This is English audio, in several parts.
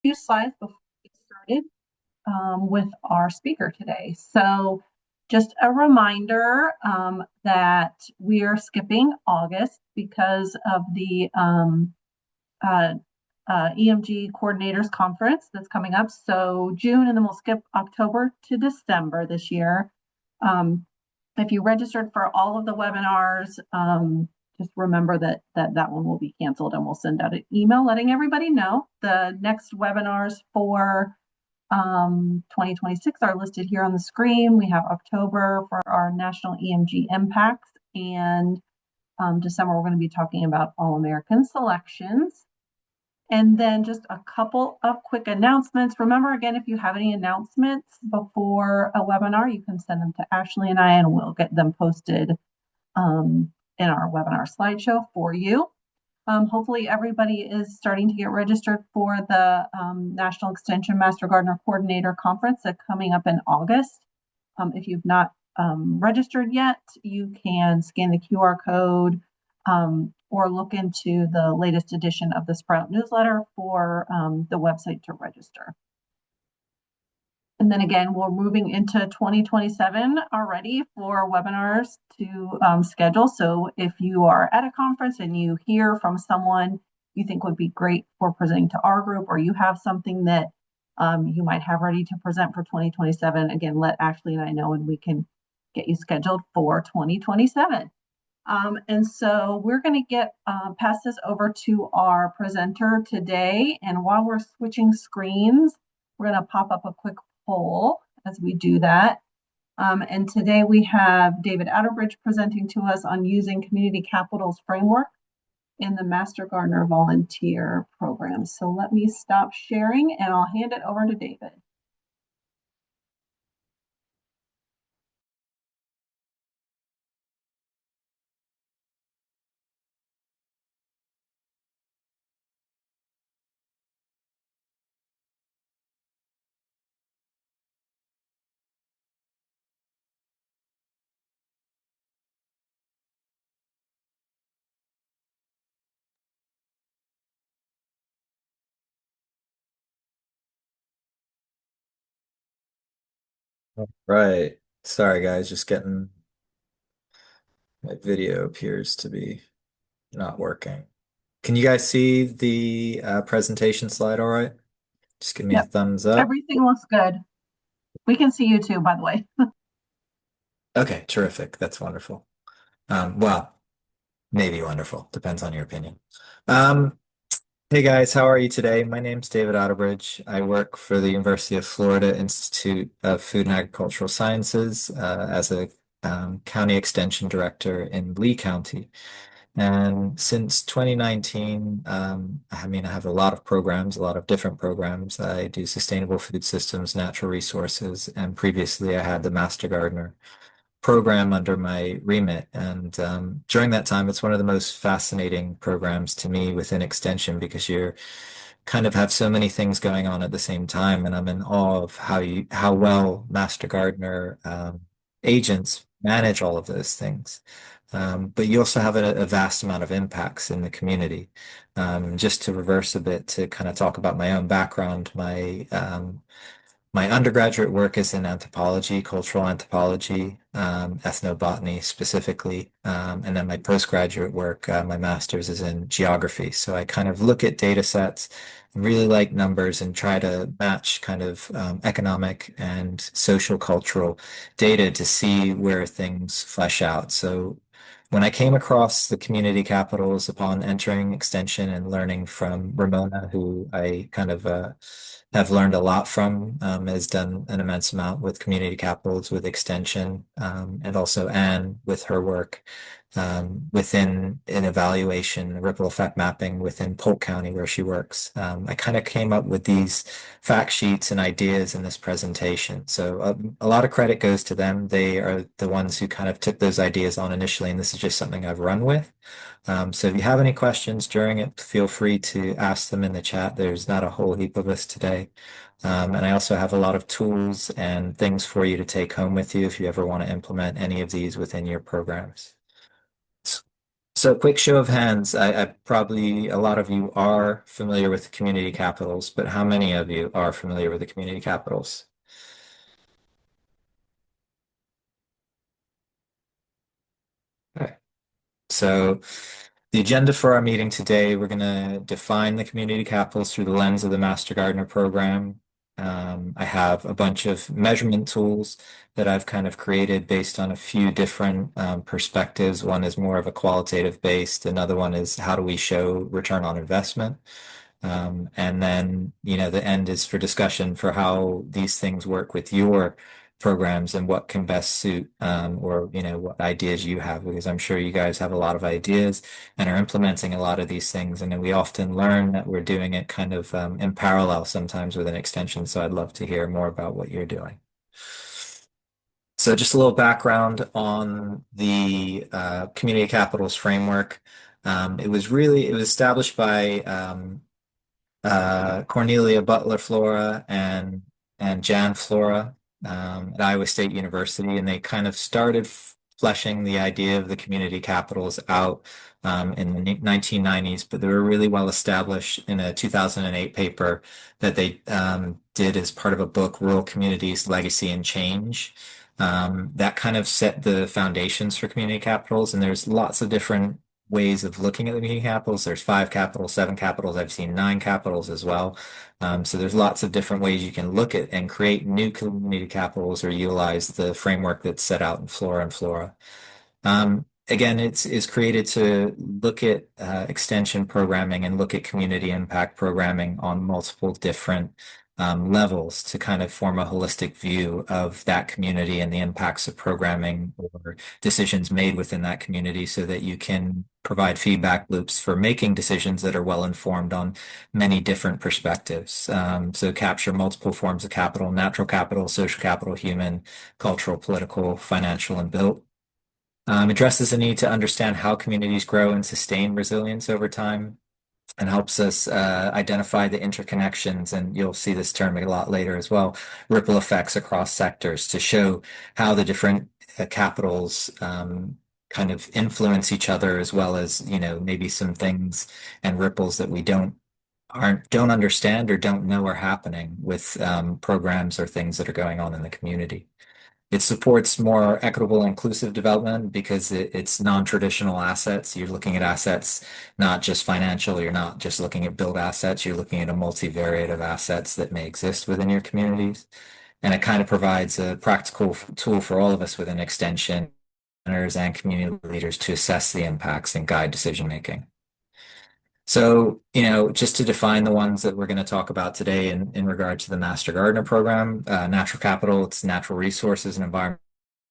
Few slides before we get started with our speaker today. So just a reminder that we are skipping August because of the uh, EMG Coordinators Conference that's coming up. So June, and then we'll skip October to December this year. If you registered for all of the webinars, just remember that one will be canceled, and we'll send out an email letting everybody know. The next webinars for 2026 are listed here on the screen. We have October for our national EMG impacts, and December we're going to be talking about All-American selections. And then just a couple of quick announcements. Remember, again, if you have any announcements before a webinar, you can send them to Ashley and I, and we'll get them posted in our webinar slideshow for you. Hopefully everybody is starting to get registered for the National Extension Master Gardener Coordinator Conference that's coming up in August. If you've not registered yet, you can scan the QR code or look into the latest edition of the Sprout newsletter for the website to register. And then again, we're moving into 2027 already for webinars to schedule. So if you are at a conference and you hear from someone you think would be great for presenting to our group, or you have something that you might have ready to present for 2027, again, let Ashley and I know, and we can get you scheduled for 2027. And so we're going to pass this over to our presenter today. And while we're switching screens, we're going to pop up a quick poll as we do that. And today we have David Outerbridge presenting to us on using Community Capital's framework in the Master Gardener Volunteer Program. So let me stop sharing and I'll hand it over to David. Right. Sorry, guys, just getting my video appears to be not working. Can you guys see the presentation slide all right? Just give me a Yep, thumbs up. everything looks good. We can see you too, by the way. Okay, terrific. That's wonderful. Well, maybe wonderful. Depends on your opinion. Um, hey guys, how are you today? My name's David Outerbridge. I work for the University of Florida Institute of Food and Agricultural Sciences as a county extension director in Lee County. And since 2019, I have a lot of programs, a lot of different programs. I do sustainable food systems, natural resources, and previously I had the Master Gardener program under my remit. And during that time, it's one of the most fascinating programs to me within Extension because you're kind of have so many things going on at the same time. And I'm in awe of how well Master Gardener agents manage all of those things. But you also have a vast amount of impacts in the community. Just to reverse a bit to kind of talk about my own background, my undergraduate work is in anthropology, cultural anthropology, ethnobotany specifically, and then my postgraduate work, my master's is in geography. So I kind of look at data sets and really like numbers and try to match kind of economic and social cultural data to see where things flesh out. So when I came across the community capitals upon entering Extension and learning from Ramona, who I kind of have learned a lot from, has done an immense amount with community capitals, with Extension, and also Anne with her work within an evaluation, ripple effect mapping within Polk County where she works. I kind of came up with these fact sheets and ideas in this presentation. So a lot of credit goes to them. They are the ones who kind of took those ideas on initially, and this is just something I've run with. So if you have any questions during it, feel free to ask them in the chat. There's not a whole heap of us today. And I also have a lot of tools and things for you to take home with you if you ever want to implement any of these within your programs. So quick show of hands, I probably a lot of you are familiar with the community capitals, but how many of you are familiar with the community capitals? Okay. So the agenda for our meeting today, we're going to define the community capitals through the lens of the Master Gardener program. I have a bunch of measurement tools that I've kind of created based on a few different perspectives. One is more of a qualitative based. Another one is how do we show return on investment? And then, the end is for discussion for how these things work with your programs and what can best suit, or, what ideas you have, because I'm sure you guys have a lot of ideas and are implementing a lot of these things. And then we often learn that we're doing it kind of in parallel sometimes with an extension. So I'd love to hear more about what you're doing. So just a little background on the community capitals framework. It was established by Cornelia Butler Flora and Jan Flora at Iowa State University, and they kind of started fleshing the idea of the community capitals out in the 1990s, but they were really well established in a 2008 paper that they did as part of a book, Rural Communities, Legacy and Change. That kind of set the foundations for community capitals, and there's lots of different ways of looking at the community capitals. There's 5 capitals, 7 capitals. I've seen 9 capitals as well. So there's lots of different ways you can look at and create new community capitals or utilize the framework that's set out in Flora and Flora. Again, it's created to look at extension programming and look at community impact programming on multiple different levels to kind of form a holistic view of that community and the impacts of programming or decisions made within that community so that you can provide feedback loops for making decisions that are well informed on many different perspectives. So capture multiple forms of capital, natural capital, social capital, human, cultural, political, financial, and built. Addresses the need to understand how communities grow and sustain resilience over time and helps us identify the interconnections, and you'll see this term a lot later as well, ripple effects across sectors to show how the different capitals kind of influence each other as well as, maybe some things and ripples that we don't understand or don't know are happening with programs or things that are going on in the community. It supports more equitable, inclusive development because it's non-traditional assets. You're looking at assets, not just financial. You're not just looking at build assets. You're looking at a multivariate of assets that may exist within your communities. And it kind of provides a practical tool for all of us within extension and community leaders to assess the impacts and guide decision making. So, just to define the ones that we're going to talk about today in regard to the Master Gardener program, natural capital, it's natural resources and environment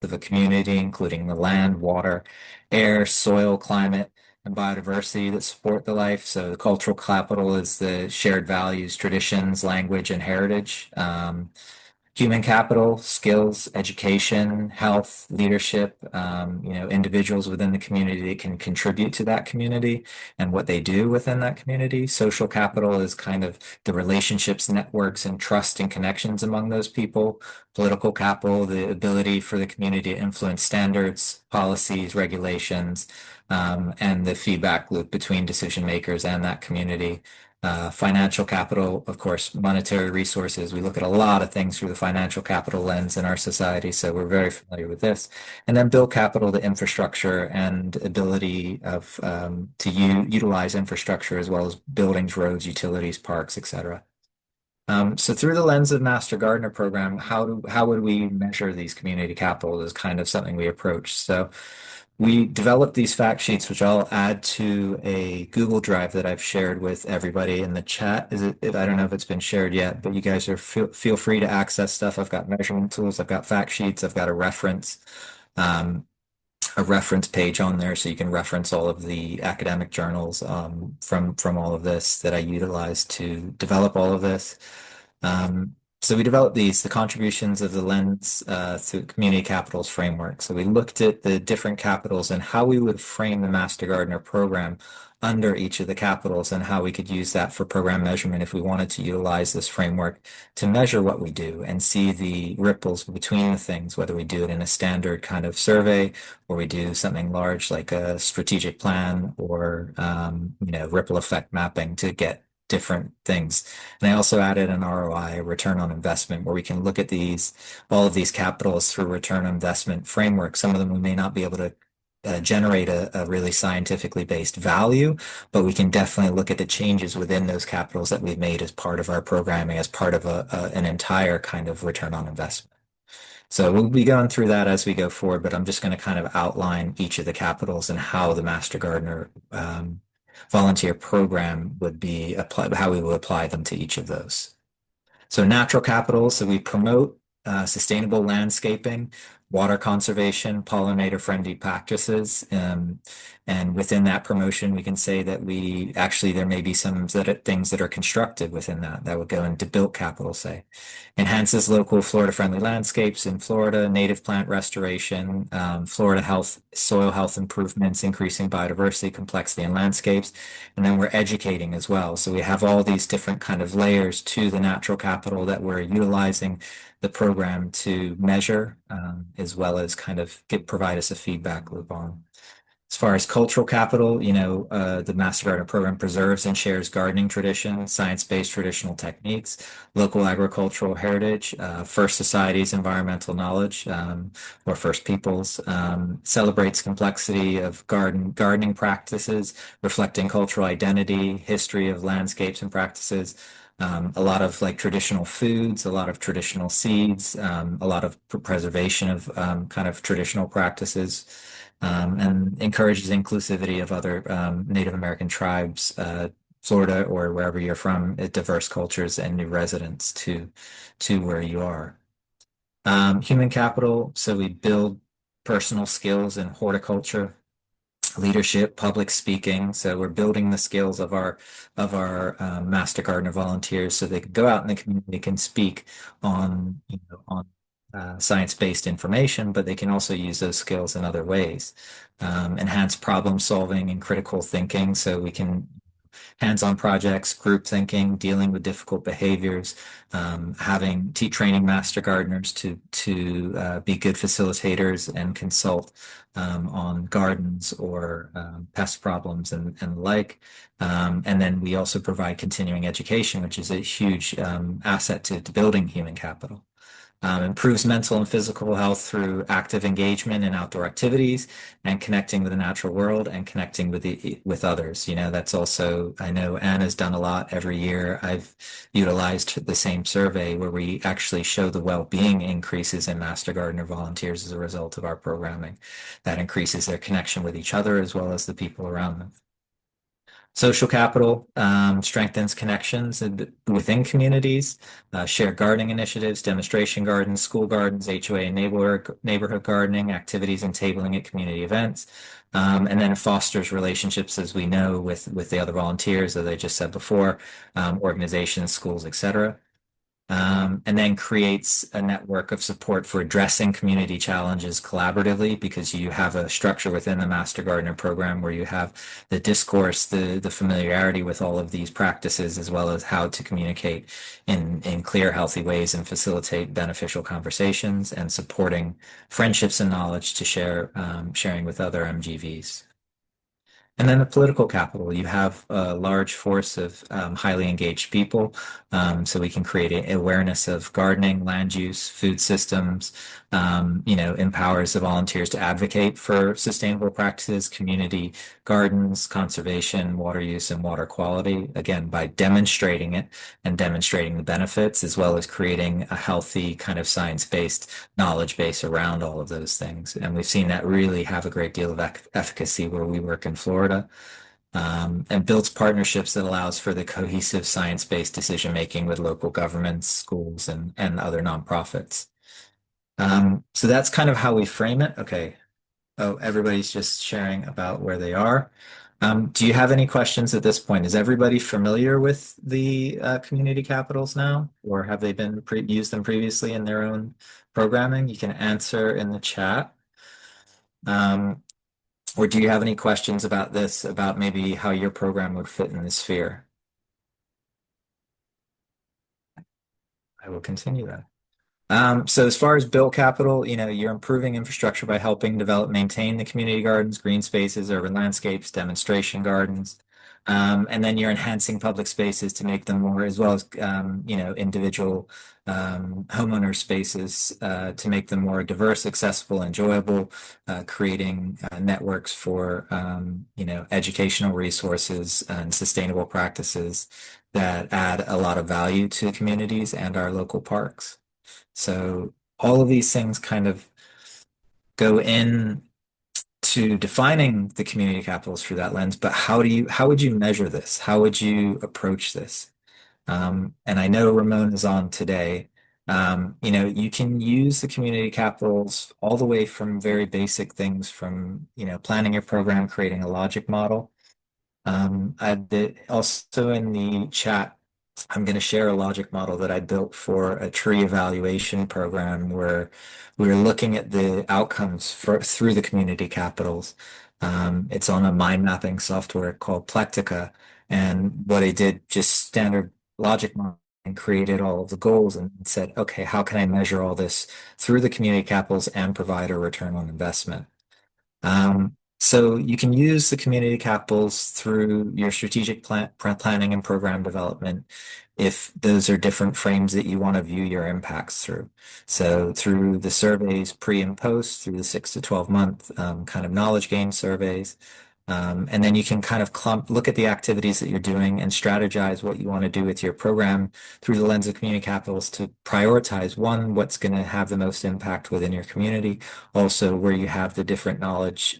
of a community, including the land, water, air, soil, climate, and biodiversity that support the life. So the cultural capital is the shared values, traditions, language, and heritage. Human capital, skills, education, health, leadership, individuals within the community that can contribute to that community and what they do within that community. Social capital is kind of the relationships, networks, and trust and connections among those people. Political capital, the ability for the community to influence standards, policies, regulations, and the feedback loop between decision makers and that community. Financial capital, of course, monetary resources. We look at a lot of things through the financial capital lens in our society, so we're very familiar with this. And then build capital, the infrastructure and ability of to utilize infrastructure as well as buildings, roads, utilities, parks, etc. So through the lens of Master Gardener program, how would we measure these community capitals is kind of something we approach. So we developed these fact sheets, which I'll add to a Google Drive that I've shared with everybody in the chat. I don't know if it's been shared yet, but you guys feel free to access stuff. I've got measurement tools, I've got fact sheets, I've got um, a reference page on there so you can reference all of the academic journals from all of this that I utilized to develop all of this. So we developed the contributions of the lens through community capitals framework. So we looked at the different capitals and how we would frame the Master Gardener program under each of the capitals and how we could use that for program measurement if we wanted to utilize this framework to measure what we do and see the ripples between the things, whether we do it in a standard kind of survey or we do something large like a strategic plan or ripple effect mapping to get different things. And I also added an ROI, return on investment, where we can look at all of these capitals through return on investment framework. Some of them we may not be able to generate a really scientifically based value, but we can definitely look at the changes within those capitals that we've made as part of our programming, as part of an entire kind of return on investment. So we'll be going through that as we go forward, but I'm just going to kind of outline each of the capitals and how the Master Gardener volunteer program would be applied, how we will apply them to each of those. So natural capital, so we promote sustainable landscaping, water conservation, pollinator-friendly practices. And within that promotion, we can say that there may be some things that are constructive within that would go into built capital, say. Enhances local Florida-friendly landscapes in Florida, native plant restoration, Florida health, soil health improvements, increasing biodiversity, complexity, and landscapes. And then we're educating as well. So we have all these different kind of layers to the natural capital that we're utilizing the program to measure, as well as kind of provide us a feedback loop on. As far as cultural capital, the Master Gardener program preserves and shares gardening traditions, science-based traditional techniques, local agricultural heritage, First Societies, environmental knowledge, or First Peoples, celebrates complexity of gardening practices, reflecting cultural identity, history of landscapes and practices, a lot of like traditional foods, a lot of traditional seeds, a lot of preservation of kind of traditional practices, and encourages inclusivity of other Native American tribes, Florida or wherever you're from, diverse cultures and new residents to where you are. Human capital, so we build personal skills in horticulture, leadership, public speaking. So we're building the skills of our Master Gardener volunteers so they can go out in the community, can speak on science-based information, but they can also use those skills in other ways. Enhance problem solving and critical thinking, so we can hands-on projects, group thinking, dealing with difficult behaviors, training master gardeners to be good facilitators and consult on gardens or pest problems and the like. And then we also provide continuing education, which is a huge asset to building human capital. Improves mental and physical health through active engagement in outdoor activities and connecting with the natural world and connecting with others. That's also, I know Anne has done a lot every year. I've utilized the same survey where we actually show the well-being increases in Master Gardener volunteers as a result of our programming. That increases their connection with each other as well as the people around them. Social capital strengthens connections within communities, shared gardening initiatives, demonstration gardens, school gardens, HOA and neighborhood gardening, activities and tabling at community events. And then fosters relationships, as we know, with the other volunteers, as I just said before, organizations, schools, etc. And then creates a network of support for addressing community challenges collaboratively, because you have a structure within the Master Gardener program where you have the discourse, the familiarity with all of these practices, as well as how to communicate in clear, healthy ways and facilitate beneficial conversations and supporting friendships and knowledge to sharing with other MGVs. And then the political capital, you have a large force of highly engaged people. So we can create awareness of gardening, land use, food systems, empowers the volunteers to advocate for sustainable practices, community gardens, conservation, water use, and water quality, again, by demonstrating it and demonstrating the benefits, as well as creating a healthy kind of science-based knowledge base around all of those things. And we've seen that really have a great deal of efficacy where we work in Florida. And builds partnerships that allows for the cohesive science-based decision-making with local governments, schools, and other nonprofits. So that's kind of how we frame it. Okay. Oh, everybody's just sharing about where they are. Do you have any questions at this point? Is everybody familiar with the community capitals now, or have they been used them previously in their own programming? You can answer in the chat. Or do you have any questions about this, about maybe how your program would fit in this sphere? I will continue that. So as far as built capital, you're improving infrastructure by helping develop, maintain the community gardens, green spaces, urban landscapes, demonstration gardens. And then you're enhancing public spaces to make them more, as well as, individual homeowner spaces to make them more diverse, accessible, enjoyable, creating networks for, educational resources and sustainable practices that add a lot of value to communities and our local parks. So all of these things kind of go in to defining the community capitals through that lens, but how would you measure this? How would you approach this? And I know Ramon is on today. You can use the community capitals all the way from very basic things from, planning your program, creating a logic model. I did also in the chat, I'm going to share a logic model that I built for a tree evaluation program where we were looking at the outcomes through the community capitals. It's on a mind mapping software called Plectica. And what I did, just standard logic model, and created all of the goals and said, okay, how can I measure all this through the community capitals and provide a return on investment? So you can use the community capitals through your strategic planning and program development if those are different frames that you want to view your impacts through. So through the surveys pre and post, through the 6 to 12 month kind of knowledge gain surveys, and then you can kind of look at the activities that you're doing and strategize what you want to do with your program through the lens of community capitals to prioritize one, what's going to have the most impact within your community, also where you have the different knowledge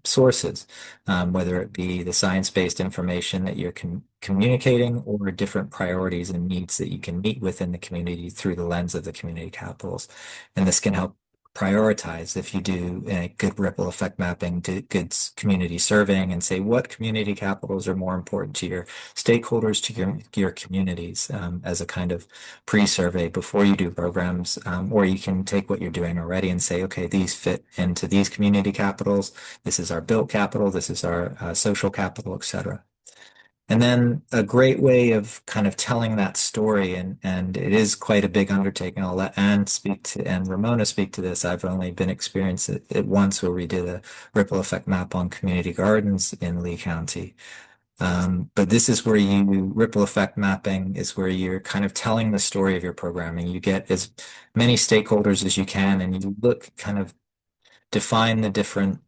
sources, whether it be the science-based information that you're communicating or different priorities and needs that you can meet within the community through the lens of the community capitals. And this can help prioritize if you do a good ripple effect mapping, do good community surveying, and say what community capitals are more important to your stakeholders, to your communities, as a kind of pre-survey before you do programs. Or you can take what you're doing already and say, okay, these fit into these community capitals. This is our built capital. This is our social capital, etc. And then a great way of kind of telling that story, and it is quite a big undertaking. I'll let Anne speak to, and Ramona speak to this. I've only been experienced it once where we did a ripple effect map on community gardens in Lee County. But this is where ripple effect mapping is where you're kind of telling the story of your programming. You get as many stakeholders as you can, and you look kind of define the different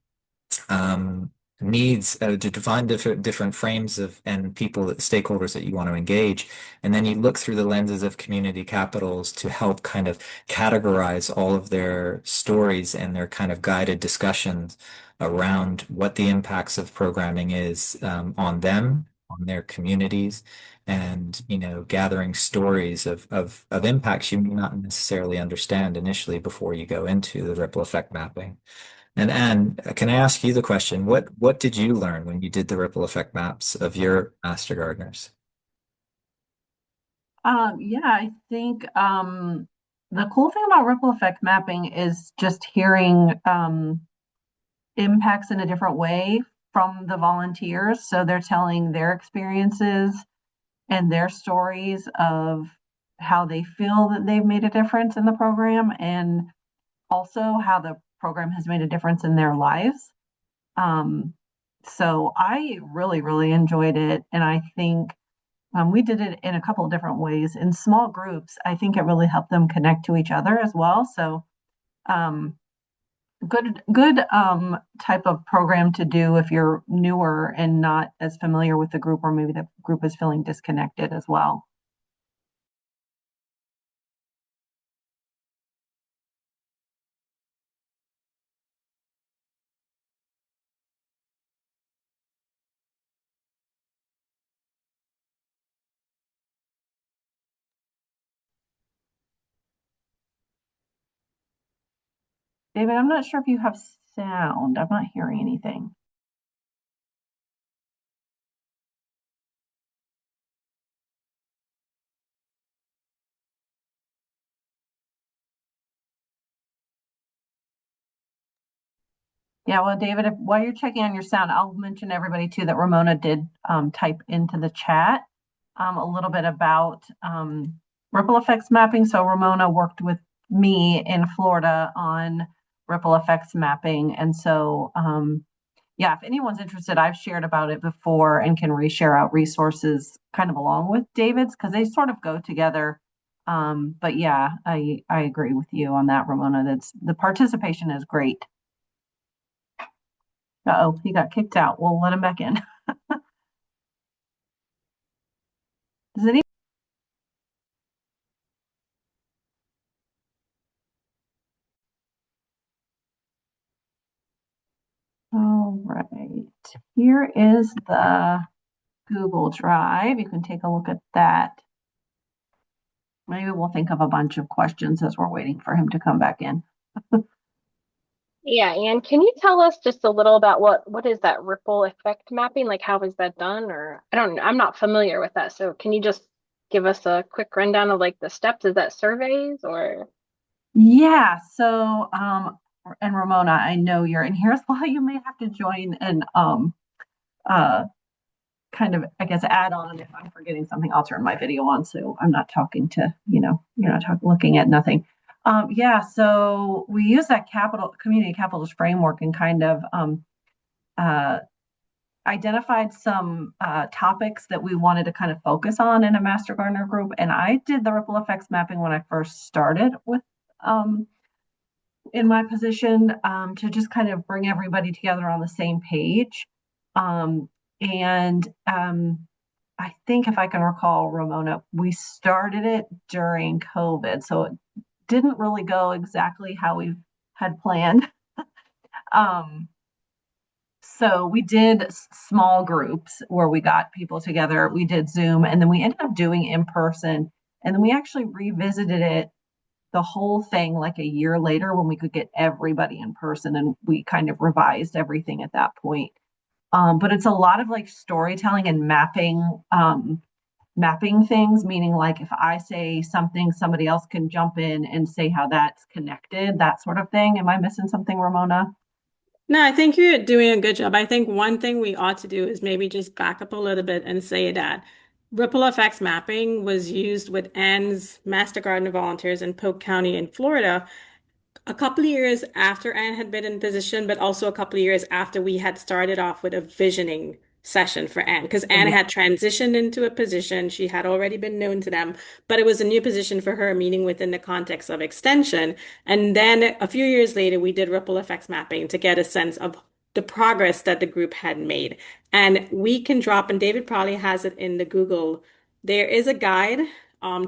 um, needs to define different frames of and people stakeholders that you want to engage, and then you look through the lenses of community capitals to help kind of categorize all of their stories and their kind of guided discussions around what the impacts of programming is on them, on their communities, and gathering stories of impacts you may not necessarily understand initially before you go into the ripple effect mapping. And Anne, can I ask you the question? What did you learn when you did the ripple effect maps of your master gardeners? Yeah, I think the cool thing about ripple effect mapping is just hearing impacts in a different way from the volunteers. So they're telling their experiences and their stories of how they feel that they've made a difference in the program and also how the program has made a difference in their lives. Um, so I really, really enjoyed it. And I think we did it in a couple of different ways. In small groups, I think it really helped them connect to each other as well. So um, good type of program to do if you're newer and not as familiar with the group, or maybe the group is feeling disconnected as well. David, I'm not sure if you have sound. I'm not hearing anything. Yeah, well, David, while you're checking on your sound, I'll mention everybody too that Ramona did type into the chat a little bit about ripple effects mapping. So Ramona worked with me in Florida on ripple effects mapping. And so, yeah, if anyone's interested, I've shared about it before and can reshare out resources kind of along with David's because they sort of go together. But yeah, I agree with you on that, Ramona. That's the participation is great. Uh-oh, he got kicked out. We'll let him back in. Does any All right. Here is the Google Drive. You can take a look at that. Maybe we'll think of a bunch of questions as we're waiting for him to come back in. Yeah, and can you tell us just a little about what is that ripple effect mapping? Like how is that done? Or I don't know, I'm not familiar with that. So can you just give us a quick rundown of like the steps? Is that surveys or Yeah, so and Ramona, I know you're in here as well. You may have to join and uh kind of, I guess, add on. If I'm forgetting something, I'll turn my video on so I'm not talking to, you're not looking at nothing. Yeah, so we use that community capitalist framework and kind of uh, identified some topics that we wanted to kind of focus on in a Master Gardener group. And I did the ripple effects mapping when I first started with um, in my position to just kind of bring everybody together on the same page. Um, and I think if I can recall, Ramona, we started it during COVID, so it didn't really go exactly how we had planned. Um, so we did small groups where we got people together. We did Zoom, and then we ended up doing in person. And then we actually revisited it, the whole thing, like a year later when we could get everybody in person, and we kind of revised everything at that point. But it's a lot of like storytelling and mapping things, meaning like if I say something, somebody else can jump in and say how that's connected, that sort of thing. Am I missing something, Ramona? No, I think you're doing a good job. I think one thing we ought to do is maybe just back up a little bit and say that ripple effects mapping was used with Ann's Master Gardener volunteers in Polk County in Florida a couple of years after Anne had been in position, but also a couple of years after we had started off with a visioning session for Anne, because Oh Anne yeah. had transitioned into a position. She had already been known to them, but it was a new position for her, meaning within the context of extension. And then a few years later, we did ripple effects mapping to get a sense of the progress that the group had made. And we can drop, and David probably has it in the Google. There is a guide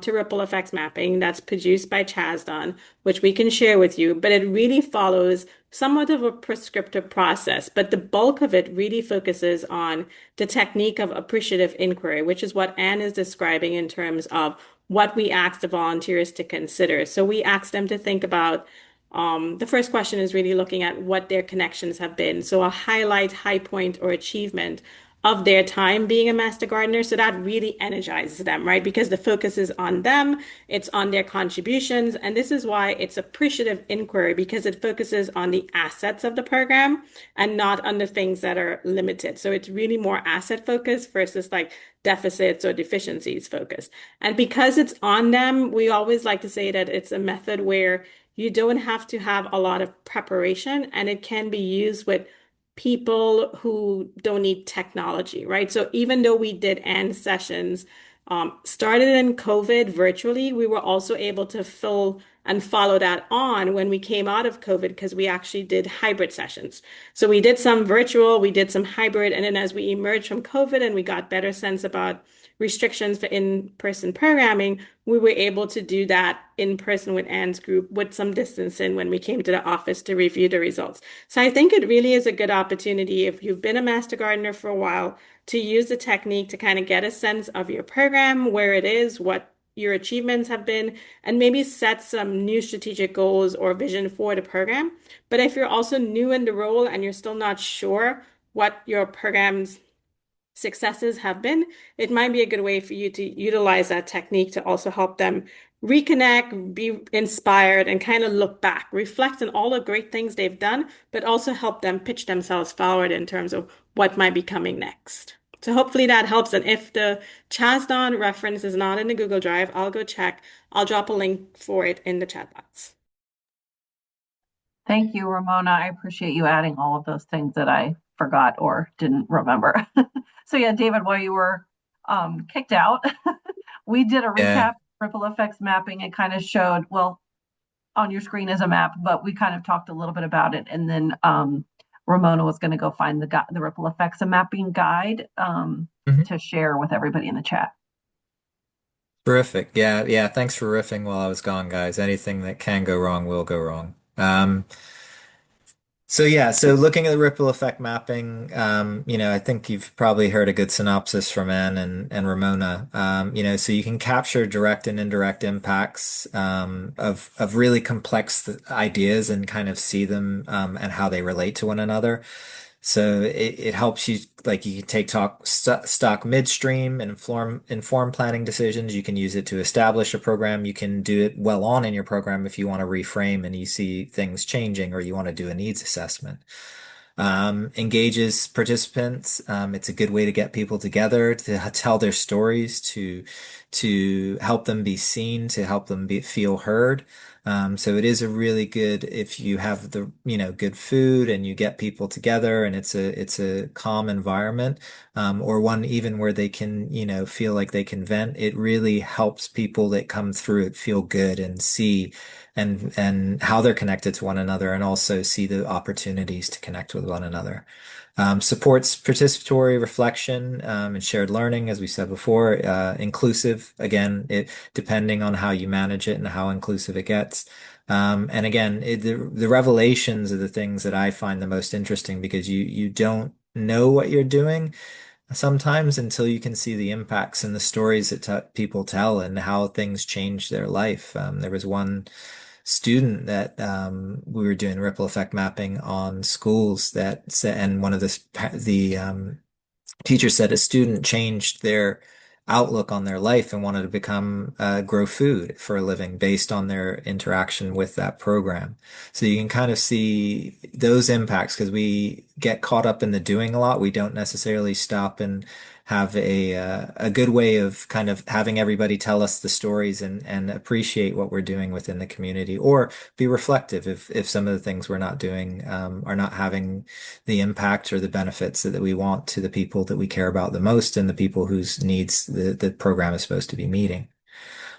to ripple effects mapping that's produced by Chasdon, which we can share with you, but it really follows somewhat of a prescriptive process. But the bulk of it really focuses on the technique of appreciative inquiry, which is what Anne is describing in terms of what we ask the volunteers to consider. So we ask them to think about the first question is really looking at what their connections have been. So a highlight, high point, or achievement of their time being a master gardener. So that really energizes them, right? Because the focus is on them, it's on their contributions. And this is why it's appreciative inquiry, because it focuses on the assets of the program and not on the things that are limited. So it's really more asset focused versus like deficits or deficiencies focused. And because it's on them, we always like to say that it's a method where you don't have to have a lot of preparation and it can be used with people who don't need technology, right? So even though we did end sessions, started in COVID virtually, we were also able to fill and follow that on when we came out of COVID because we actually did hybrid sessions. So we did some virtual, we did some hybrid, and then as we emerged from COVID and we got better sense about restrictions for in-person programming, we were able to do that in person with Anne's group with some distance in when we came to the office to review the results. So I think it really is a good opportunity if you've been a master gardener for a while to use the technique to kind of get a sense of your program, where it is, what your achievements have been, and maybe set some new strategic goals or vision for the program. But if you're also new in the role and you're still not sure what your program's successes have been, it might be a good way for you to utilize that technique to also help them reconnect, be inspired, and kind of look back, reflect on all the great things they've done, but also help them pitch themselves forward in terms of what might be coming next. So hopefully that helps. And if the Chasdon reference is not in the Google Drive, I'll go check. I'll drop a link for it in the chat box. Thank you, Ramona. I appreciate you adding all of those things that I forgot or didn't remember. So yeah, David, while you were kicked out, we did a Yeah. recap ripple effects mapping. It kind of showed, well, on your screen is a map, but we kind of talked a little bit about it. And then Ramona was going to go find the ripple effects and mapping guide Mhm. to share with everybody in the chat. Terrific. Yeah, yeah. Thanks for riffing while I was gone, guys. Anything that can go wrong will go wrong. So yeah, so looking at the ripple effect mapping, I think you've probably heard a good synopsis from Anne and Ramona. So you can capture direct and indirect impacts of really complex ideas and kind of see them and how they relate to one another. So it helps you, like, you can take stock midstream and inform planning decisions. You can use it to establish a program. You can do it well on in your program if you want to reframe and you see things changing or you want to do a needs assessment. Engages participants. It's a good way to get people together to tell their stories, to help them be seen, to help them feel heard. So it is a really good if you have good food and you get people together and it's a calm environment, or one even where they can, feel like they can vent. It really helps people that come through it feel good and see and how they're connected to one another and also see the opportunities to connect with one another. Supports participatory reflection and shared learning, as we said before. Inclusive, again, depending on how you manage it and how inclusive it gets. And again, the revelations are the things that I find the most interesting because you don't know what you're doing sometimes until you can see the impacts and the stories that people tell and how things change their life. There was one student that we were doing ripple effect mapping on schools that said, and one of the teacher said a student changed their outlook on their life and wanted to become grow food for a living based on their interaction with that program. So you can kind of see those impacts because we get caught up in the doing a lot. We don't necessarily stop and have a good way of kind of having everybody tell us the stories and appreciate what we're doing within the community or be reflective if some of the things we're not doing are not having the impact or the benefits that we want to the people that we care about the most and the people whose needs the program is supposed to be meeting.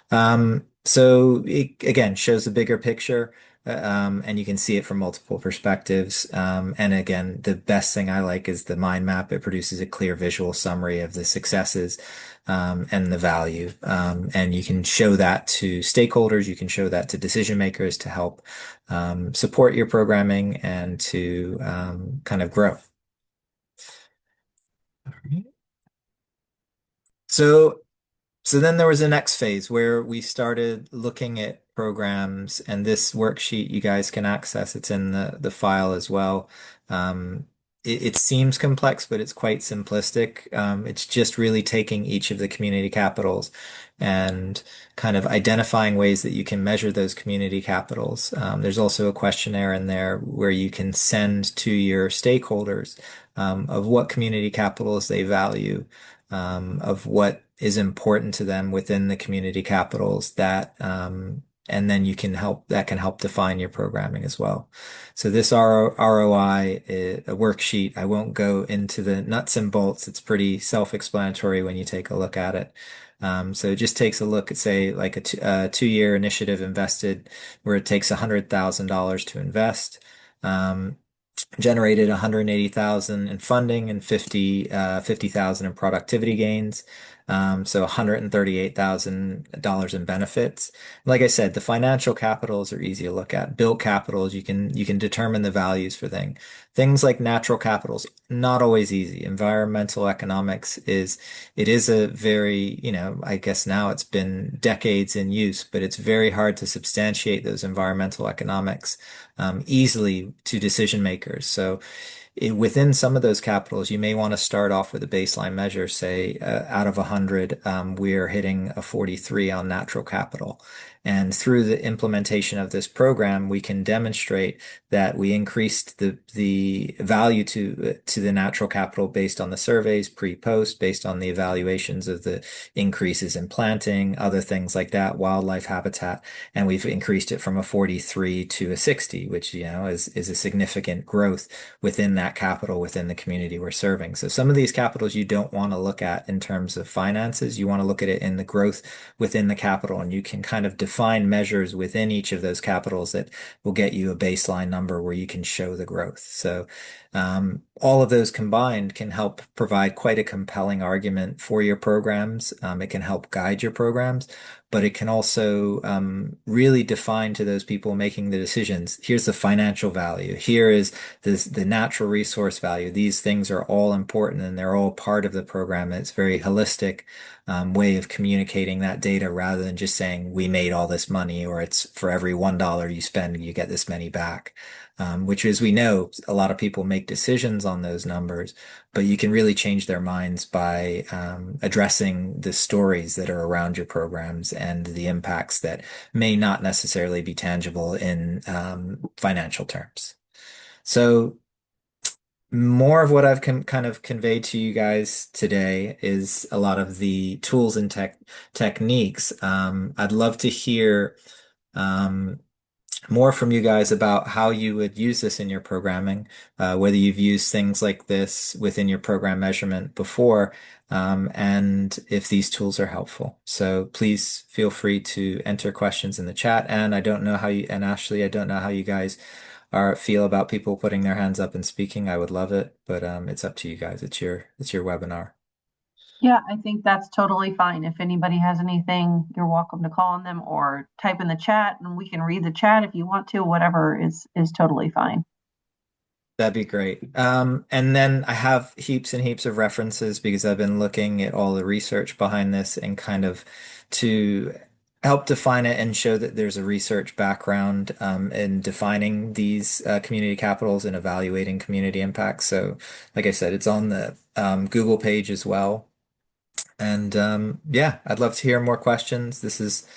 So it again shows the bigger picture, and you can see it from multiple perspectives. And again, the best thing I like is the mind map. It produces a clear visual summary of the successes, and the value. And you can show that to stakeholders. You can show that to decision makers to help, support your programming and to, kind of grow. All right. So So then there was a next phase where we started looking at programs, and this worksheet you guys can access. It's in the file as well. It seems complex, but it's quite simplistic. It's just really taking each of the community capitals and kind of identifying ways that you can measure those community capitals. There's also a questionnaire in there where you can send to your stakeholders of what community capitals they value, of what is important to them within the community capitals and then that can help define your programming as well. So this ROI is a worksheet. I won't go into the nuts and bolts. It's pretty self-explanatory when you take a look at it. So it just takes a look at, say, like a 2-year initiative invested where it takes $100,000 to invest. Generated 180,000 in funding and 50,000 in productivity gains. So $138,000 in benefits. Like I said, the financial capitals are easy to look at. Built capitals, you can determine the values for things. Things like natural capitals, not always easy. Environmental economics it is a very, I guess now it's been decades in use, but it's very hard to substantiate those environmental economics easily to decision makers. So within some of those capitals, you may want to start off with a baseline measure, say out of 100, we're hitting a 43 on natural capital. And through the implementation of this program, we can demonstrate that we increased the value to the natural capital based on the surveys pre-post, based on the evaluations of the increases in planting, other things like that, wildlife habitat, and we've increased it from a 43 to a 60, which is a significant growth within that capital within the community we're serving. So some of these capitals you don't want to look at in terms of finances. You want to look at it in the growth within the capital, and you can kind of define measures within each of those capitals that will get you a baseline number where you can show the growth. So all of those combined can help provide quite a compelling argument for your programs. It can help guide your programs, but it can also really define to those people making the decisions. Here's the financial value. Here is the natural resource value. These things are all important and they're all part of the program. It's a very holistic way of communicating that data rather than just saying we made all this money, or it's for every $1 you spend, you get this many back. Which, as we know, a lot of people make decisions on those numbers, but you can really change their minds by addressing the stories that are around your programs and the impacts that may not necessarily be tangible in financial terms. So more of what I've kind of conveyed to you guys today is a lot of the tools and techniques. I'd love to hear um, more from you guys about how you would use this in your programming, whether you've used things like this within your program measurement before, and if these tools are helpful. So please feel free to enter questions in the chat. And Ashley, I don't know how you guys feel about people putting their hands up and speaking. I would love it, but it's up to you guys. It's your webinar. Yeah, I think that's totally fine. If anybody has anything, you're welcome to call on them or type in the chat and we can read the chat if you want to. Whatever is totally fine. That'd be great. And then I have heaps and heaps of references because I've been looking at all the research behind this and kind of to help define it and show that there's a research background in defining these community capitals and evaluating community impacts. So, like I said, it's on the Google page as well. And yeah, I'd love to hear more questions. This has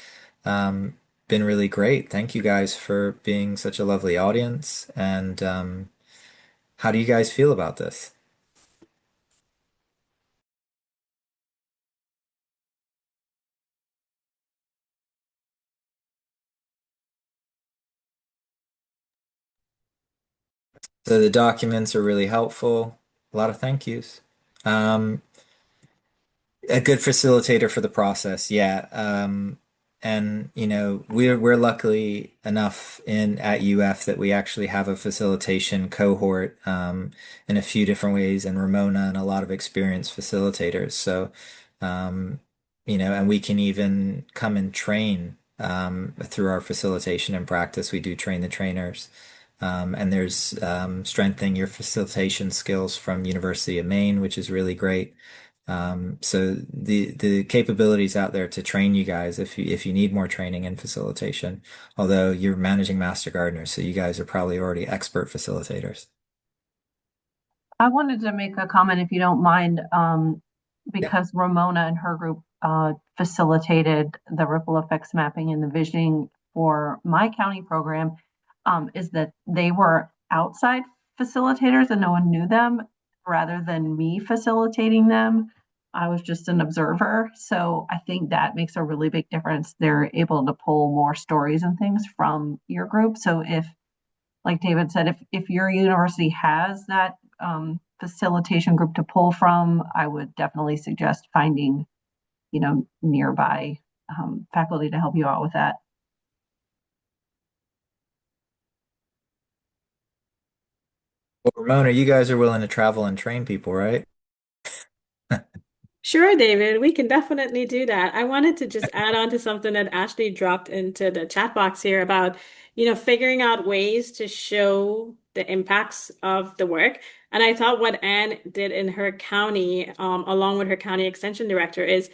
been really great. Thank you guys for being such a lovely audience. And how do you guys feel about this? So the documents are really helpful. A lot of thank yous. Um, a good facilitator for the process, yeah. And we're luckily enough at UF that we actually have a facilitation cohort in a few different ways, and Ramona and a lot of experienced facilitators. So um, and we can even come and train through our facilitation and practice. We do train the trainers. And there's strengthening your facilitation skills from University of Maine, which is really great. So the capabilities out there to train you guys if you need more training in facilitation, although you're managing master gardeners, so you guys are probably already expert facilitators. I wanted to make a comment if you don't mind, because Ramona and her group facilitated the ripple effects mapping and the visioning for my county program, is that they were outside facilitators and no one knew them rather than me facilitating them. I was just an observer. So I think that makes a really big difference. They're able to pull more stories and things from your group. So if, like David said, if your university has that facilitation group to pull from, I would definitely suggest finding, nearby faculty to help you out with that. Well, Ramona, you guys are willing to travel and train people, right? Sure, David, we can definitely do that. I wanted to just add on to something that Ashley dropped into the chat box here about, figuring out ways to show the impacts of the work. And I thought what Anne did in her county, along with her county extension director, is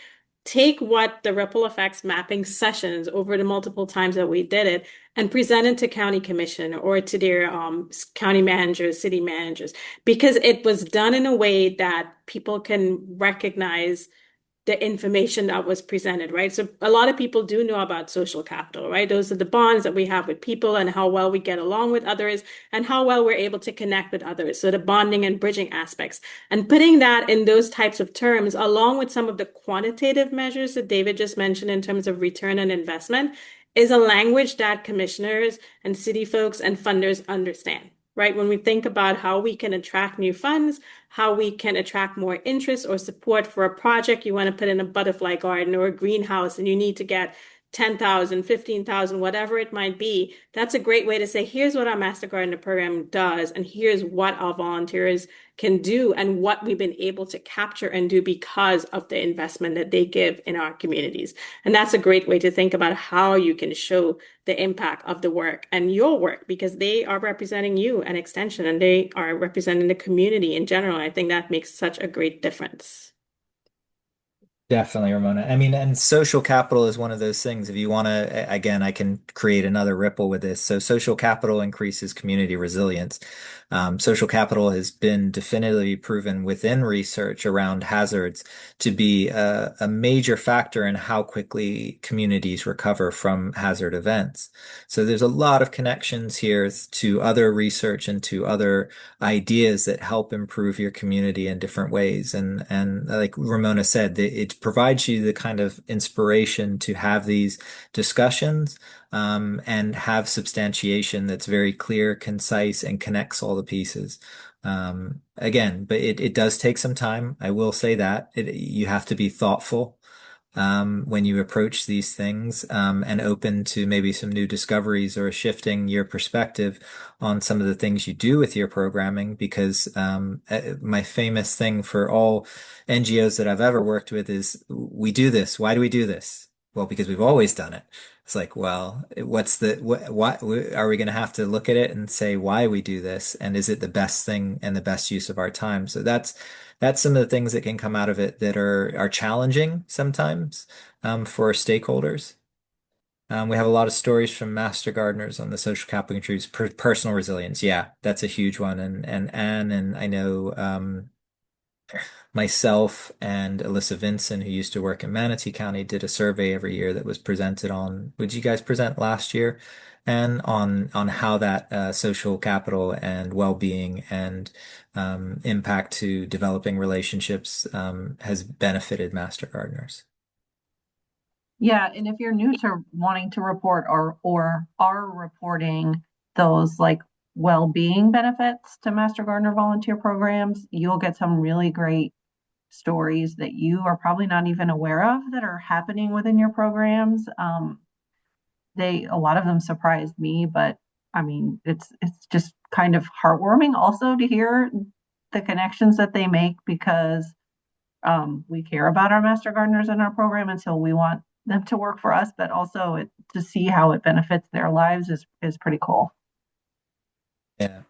take what the ripple effects mapping sessions over the multiple times that we did it and present it to county commission or to their county managers, city managers, because it was done in a way that people can recognize the information that was presented, right? So a lot of people do know about social capital, right? Those are the bonds that we have with people and how well we get along with others and how well we're able to connect with others. So the bonding and bridging aspects. And putting that in those types of terms, along with some of the quantitative measures that David just mentioned in terms of return on investment, is a language that commissioners and city folks and funders understand, right? When we think about how we can attract new funds, how we can attract more interest or support for a project, you want to put in a butterfly garden or a greenhouse and you need to get 10,000, 15,000, whatever it might be. That's a great way to say, here's what our Master Gardener program does, and here's what our volunteers can do and what we've been able to capture and do because of the investment that they give in our communities. And that's a great way to think about how you can show the impact of the work and your work, because they are representing you and Extension, and they are representing the community in general. I think that makes such a great difference. Definitely, Ramona. I mean, and social capital is one of those things. If you want to, again, I can create another ripple with this. So social capital increases community resilience. Social capital has been definitively proven within research around hazards to be a major factor in how quickly communities recover from hazard events. So there's a lot of connections here to other research and to other ideas that help improve your community in different ways. And like Ramona said, it provides you the kind of inspiration to have these discussions, and have substantiation that's very clear, concise, and connects all the pieces. Again, but it does take some time. I will say that you have to be thoughtful when you approach these things, and open to maybe some new discoveries or shifting your perspective on some of the things you do with your programming. Because my famous thing for all NGOs that I've ever worked with is, we do this. Why do we do this? Well, because we've always done it. It's like, well, what are we going to have to look at it and say why we do this? And is it the best thing and the best use of our time? So that's some of the things that can come out of it that are challenging sometimes, for stakeholders. We have a lot of stories from master gardeners on the social capital contributes personal resilience. Yeah, that's a huge one. And Anne, and I know myself and Alyssa Vinson, who used to work in Manatee County, did a survey every year that was presented on, would you guys present last year? And on how that social capital and well-being and impact to developing relationships has benefited master gardeners. Yeah, and if you're new to wanting to report or are reporting those like well-being benefits to Master Gardener volunteer programs, you'll get some really great stories that you are probably not even aware of that are happening within your programs. A lot of them surprised me, but I mean, it's just kind of heartwarming also to hear the connections that they make, because we care about our master gardeners in our program, and so we want them to work for us, but also to see how it benefits their lives is pretty cool. Yeah.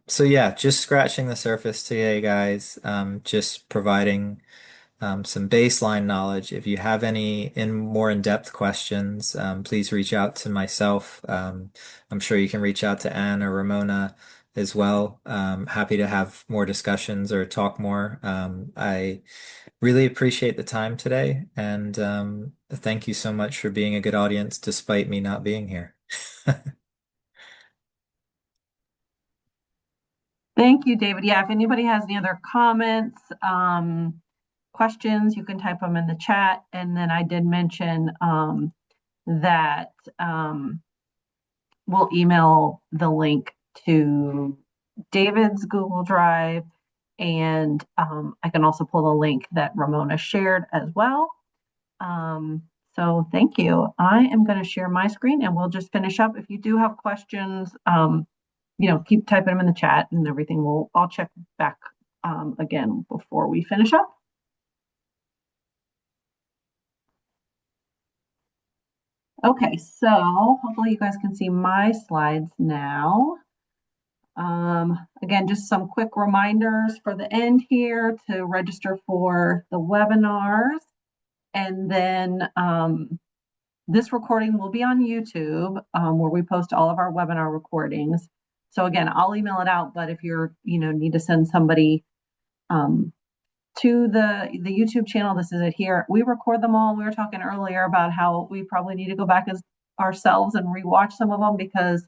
So yeah, just scratching the surface today, guys. Just providing some baseline knowledge. If you have any more in-depth questions, please reach out to myself. I'm sure you can reach out to Anne or Ramona as well. Happy to have more discussions or talk more. I really appreciate the time today, and thank you so much for being a good audience despite me not being here. Thank you, David. Yeah, if anybody has any other comments, questions, you can type them in the chat. And then I did mention that we'll email the link to David's Google Drive, and I can also pull the link that Ramona shared as well. So thank you. I am going to share my screen and we'll just finish up. If you do have questions, keep typing them in the chat and everything. I'll check back again before we finish up. Okay, so hopefully you guys can see my slides now. Again, just some quick reminders for the end here to register for the webinars. And then this recording will be on YouTube, where we post all of our webinar recordings. So again, I'll email it out, but if you're, need to send somebody to the YouTube channel. This is it here. We record them all. We were talking earlier about how we probably need to go back as ourselves and rewatch some of them because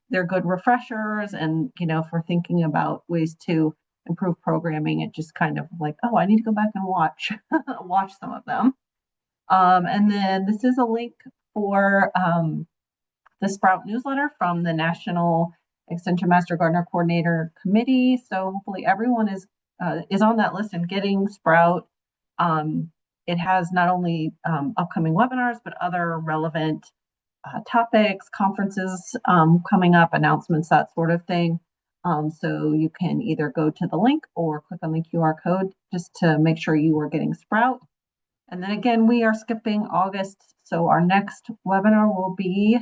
they're good refreshers, and for thinking about ways to improve programming, it just kind of like, oh, I need to go back and watch watch some of them. And then this is a link for the Sprout newsletter from the National Extension Master Gardener Coordinator Committee. So hopefully everyone is on that list and getting Sprout. It has not only upcoming webinars, but other relevant topics, conferences coming up, announcements, that sort of thing. So you can either go to the link or click on the QR code just to make sure you are getting Sprout. And then again, we are skipping August, so our next webinar will be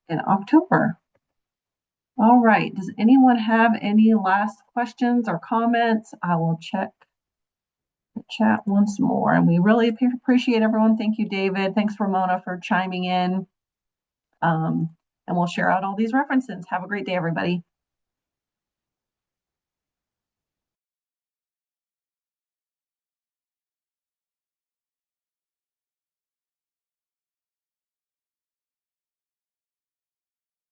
in October. All right, does anyone have any last questions or comments? I will check the chat once more, and we really appreciate everyone. Thank you, David. Thanks, Ramona, for chiming in. And we'll share out all these references. Have a great day, everybody.